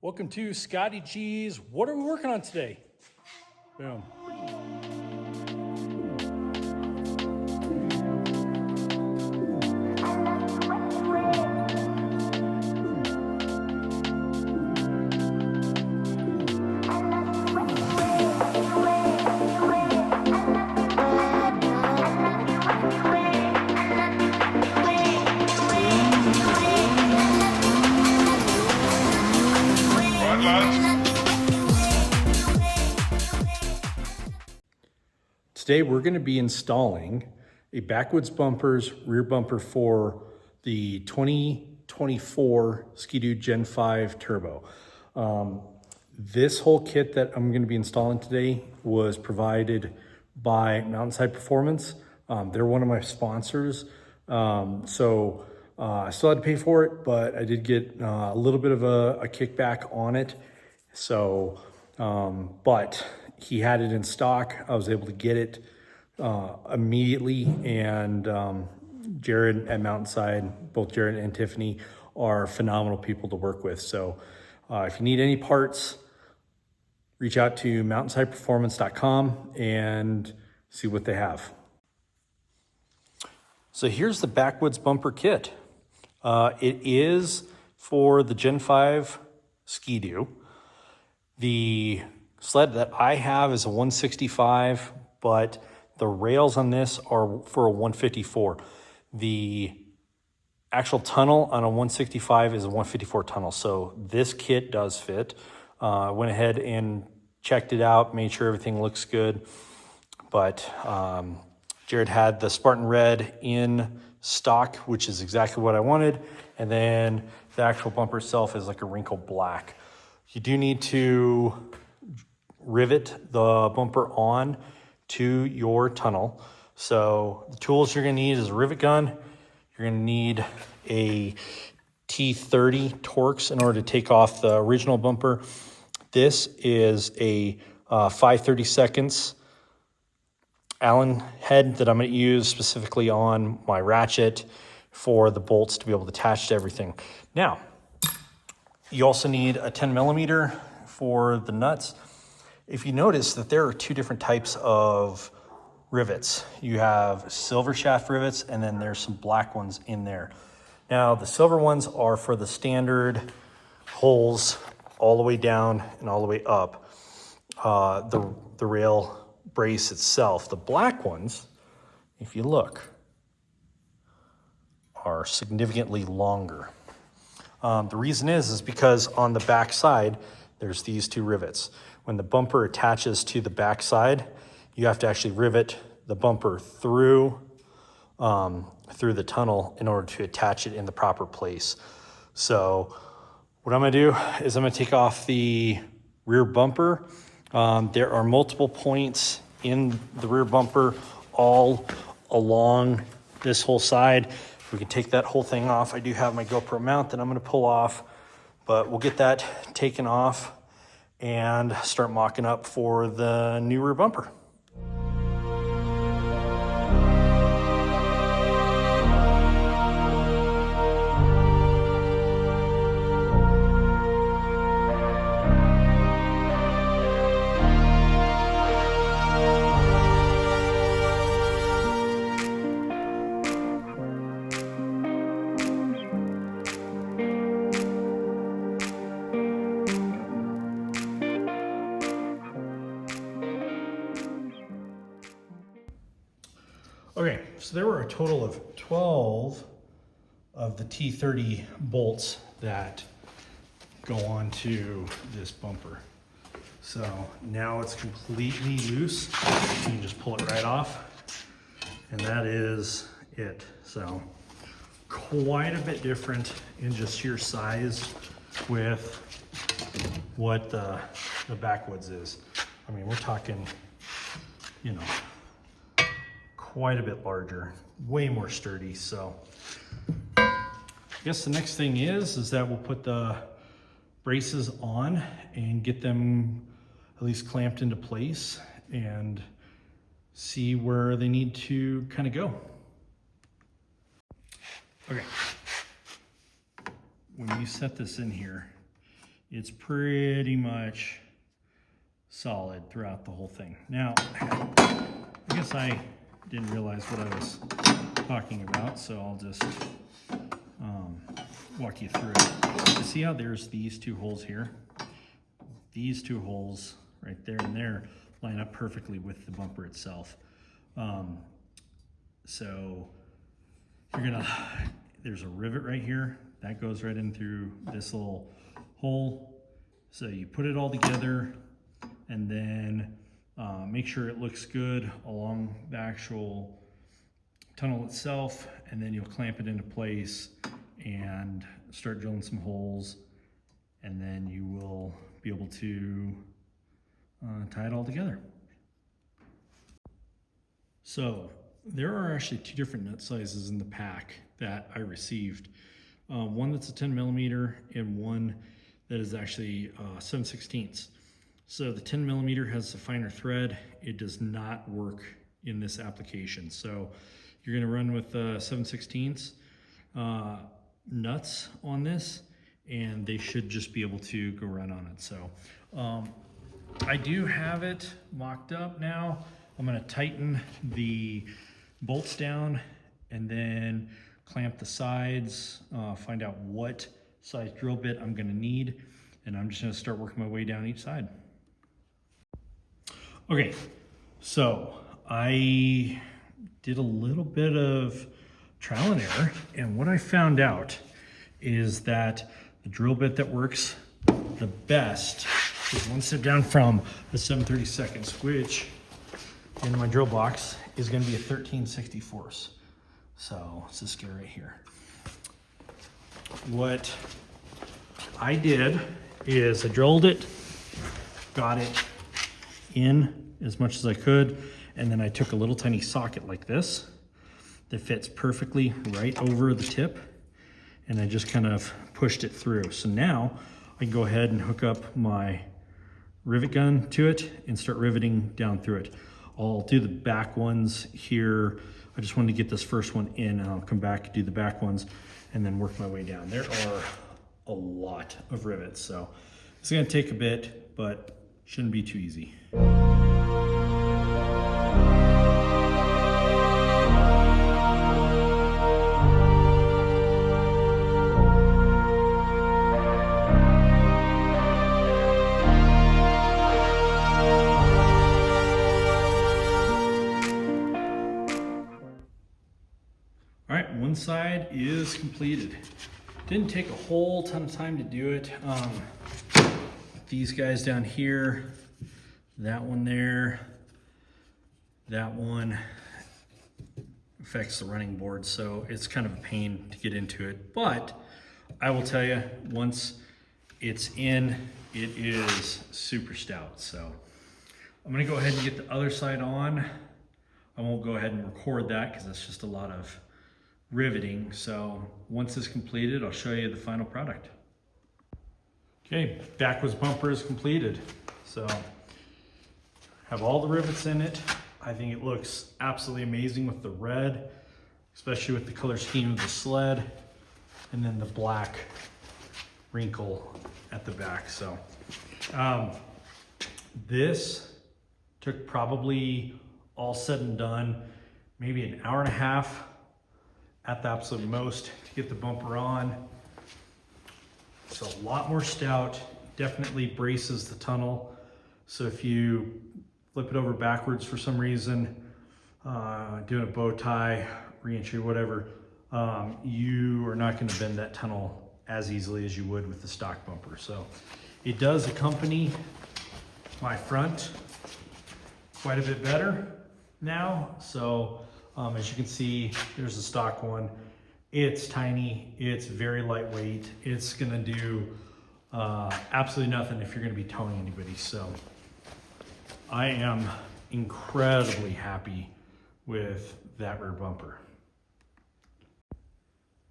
Welcome to Scotty G's. What are we working on today? Boom. Today we're going to be installing a Backwoods Bumpers rear bumper for the 2024 Ski-Doo Gen5 Turbo. This whole kit that I'm going to be installing today was provided by Mountainside Performance. They're one of my sponsors, so I still had to pay for it, but I did get a little bit of a kickback on it. So, but he had it in stock. I was able to get it immediately, and Jared at Mountainside, both Jared and Tiffany, are phenomenal people to work with. So if you need any parts, reach out to mountainsideperformance.com and see what they have. So here's the Backwoods Bumper kit. It is for the Gen5 Ski-Doo. The sled that I have is a 165, but the rails on this are for a 154. The actual tunnel on a 165 is a 154 tunnel, so this kit does fit. I went ahead and checked it out, made sure everything looks good, but Jared had the Spartan Red in stock, which is exactly what I wanted, and then the actual bumper itself is like a wrinkled black. You do need to rivet the bumper on to your tunnel. So the tools you're gonna need is a rivet gun. You're gonna need a T30 Torx in order to take off the original bumper. This is a 5/32 Allen head that I'm gonna use specifically on my ratchet for the bolts to be able to attach to everything. Now, you also need a 10mm for the nuts. If you notice that there are two different types of rivets. You have silver shaft rivets, and then there's some black ones in there. Now, the silver ones are for the standard holes all the way down and all the way up, the rail brace itself. The black ones, if you look, are significantly longer. The reason is because on the back side, there's these two rivets. When the bumper attaches to the back side, you have to actually rivet the bumper through the tunnel in order to attach it in the proper place. So what I'm gonna do is I'm gonna take off the rear bumper. There are multiple points in the rear bumper all along this whole side. We can take that whole thing off. I do have my GoPro mount that I'm gonna pull off, but we'll get that taken off and start mocking up for the new rear bumper. Okay, so there were a total of 12 of the T30 bolts that go onto this bumper. So now it's completely loose. You can just pull it right off, and that is it. So quite a bit different in just sheer size with what the Backwoods is. I mean, we're talking, you know, quite a bit larger, way more sturdy. So I guess the next thing is that we'll put the braces on and get them at least clamped into place and see where they need to kind of go. Okay, when you set this in here, it's pretty much solid throughout the whole thing. Now, I guess I didn't realize what I was talking about, so I'll just walk you through it. You see how there's these two holes here? These two holes right there and there line up perfectly with the bumper itself. So there's a rivet right here that goes right in through this little hole. So you put it all together and then make sure it looks good along the actual tunnel itself, and then you'll clamp it into place and start drilling some holes, and then you will be able to tie it all together. So there are actually two different nut sizes in the pack that I received. One that's a 10mm and one that is actually 7/16. So the 10mm has a finer thread. It does not work in this application. So you're gonna run with 7/16 nuts on this, and they should just be able to go run on it. So I do have it mocked up now. I'm gonna tighten the bolts down and then clamp the sides, find out what size drill bit I'm gonna need, and I'm just gonna start working my way down each side. Okay, so I did a little bit of trial and error, and what I found out is that the drill bit that works the best is one step down from the 7/32, which in my drill box is going to be a 13/64. So it's this guy right here. What I did is I drilled it, got it in as much as I could, and then I took a little tiny socket like this that fits perfectly right over the tip, and I just kind of pushed it through. So now I can go ahead and hook up my rivet gun to it and start riveting down through it. I'll do the back ones here. I just wanted to get this first one in, and I'll come back, do the back ones, and then work my way down. There are a lot of rivets, so it's gonna take a bit, but shouldn't be too easy. All right, one side is completed. Didn't take a whole ton of time to do it. These guys down here, that one there, that one affects the running board, so it's kind of a pain to get into it. But I will tell you, once it's in, it is super stout. So I'm gonna go ahead and get the other side on. I won't go ahead and record that because that's just a lot of riveting. So once it's completed, I'll show you the final product. Okay, backwoods bumper is completed. So have all the rivets in it. I think it looks absolutely amazing with the red, especially with the color scheme of the sled, and then the black wrinkle at the back. So this took probably, all said and done, maybe an hour and a half at the absolute most to get the bumper on. It's a lot more stout, definitely braces the tunnel. So if you flip it over backwards for some reason, doing a bow tie, re-entry, whatever, you are not going to bend that tunnel as easily as you would with the stock bumper. So it does accompany my front quite a bit better now. So as you can see, there's a stock one. It's tiny, it's very lightweight. It's gonna do absolutely nothing if you're gonna be towing anybody. So I am incredibly happy with that rear bumper.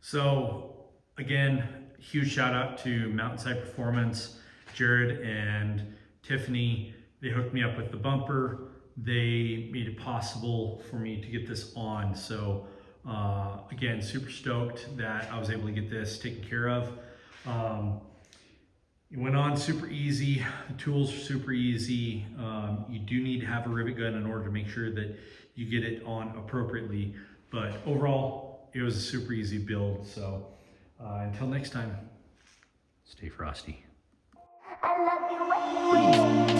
So again, huge shout out to Mountainside Performance, Jared and Tiffany. They hooked me up with the bumper. They made it possible for me to get this on. So again, super stoked that I was able to get this taken care of. It went on super easy. The tools are super easy. You do need to have a rivet gun in order to make sure that you get it on appropriately. But overall, it was a super easy build. So until next time, stay frosty. I love you.